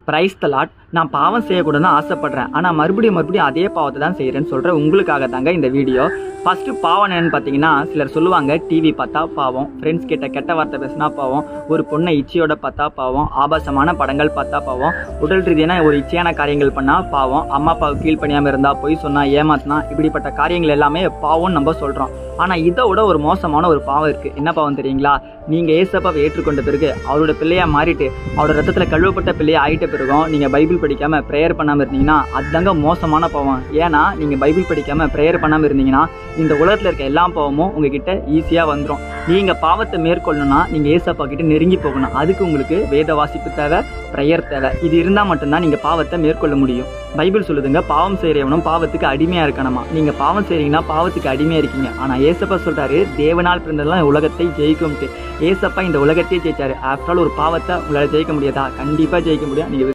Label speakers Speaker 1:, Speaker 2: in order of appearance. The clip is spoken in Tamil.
Speaker 1: Praise the Lord. நான் பாவம் செய்யக்கூடாதுன்னு ஆசைப்படுறேன், ஆனால் மறுபடியும் அதே பாவத்தை தான் செய்கிறேன்னு சொல்கிற உங்களுக்காக தாங்க இந்த வீடியோ. ஃபஸ்ட்டு பாவம் என்னன்னு பார்த்தீங்கன்னா, சிலர் சொல்லுவாங்க டிவி பார்த்தா பாவம், ஃப்ரெண்ட்ஸ் கிட்ட கெட்ட வார்த்தை பேசினா பாவம், ஒரு பொண்ணை இச்சையோட பார்த்தா பாவம், ஆபாசமான படங்கள் பார்த்தா பாவம், உடல் ரீதியான ஒரு இச்சையான காரியங்கள் பண்ணால் பாவம், அம்மா அப்பாவுக்கு கீழ்ப்பணியாமல் இருந்தால், பொய் சொன்னால், ஏமாத்தினா, இப்படிப்பட்ட காரியங்கள் எல்லாமே பாவம்னு நம்ம சொல்கிறோம். ஆனால் இதை விட ஒரு மோசமான ஒரு பாவம் இருக்குது. என்ன பாவம் தெரியுங்களா? நீங்கள் ஏசப்பாவை ஏற்றுக்கொண்ட பிறகு, அவரோட பிள்ளையாக மாறிட்டு, அவரோட ரத்தத்தில் கழுவப்பட்ட பிள்ளையாக ஆகிட்ட பிறகும் நீங்கள் பைபிள் படிக்காமல் ப்ரேயர் பண்ணாமல் இருந்தீங்கன்னா அதுதாங்க மோசமான பாவம். ஏன்னா நீங்கள் பைபிள் படிக்காமல் ப்ரேயர் பண்ணாமல் இருந்தீங்கன்னா இந்த உலகத்தில் இருக்க எல்லா பாவமும் உங்ககிட்ட ஈஸியாக வந்துடும். நீங்கள் பாவத்தை மேற்கொள்ளணும்னா நீங்கள் ஏசப்பா கிட்ட நெருங்கி போகணும். அதுக்கு உங்களுக்கு வேத வாசிப்பு தேவை, ப்ரேயர் தேவை. இது இருந்தால் மட்டும்தான் நீங்கள் பாவத்தை மேற்கொள்ள முடியும். பைபிள் சொல்லுதுங்க, பாவம் செய்கிறவனும் பாவத்துக்கு அடிமையாக இருக்கணுமா. நீங்கள் பாவம் செய்கிறீங்கன்னா பாவத்துக்கு அடிமையாக இருக்கீங்க. ஆனால் ஏசப்பா சொல்கிறாரு, தேவனால் பிறந்ததெல்லாம் உலகத்தை ஜெயிக்கும்ட்டு. ஏசப்பா இந்த உலகத்தையே ஜெயிச்சாரு. ஆஃப்டர் ஆல் ஒரு பாவத்தை உங்களால் ஜெயிக்க முடியாதா? கண்டிப்பாக ஜெயிக்க முடியும். நீங்கள்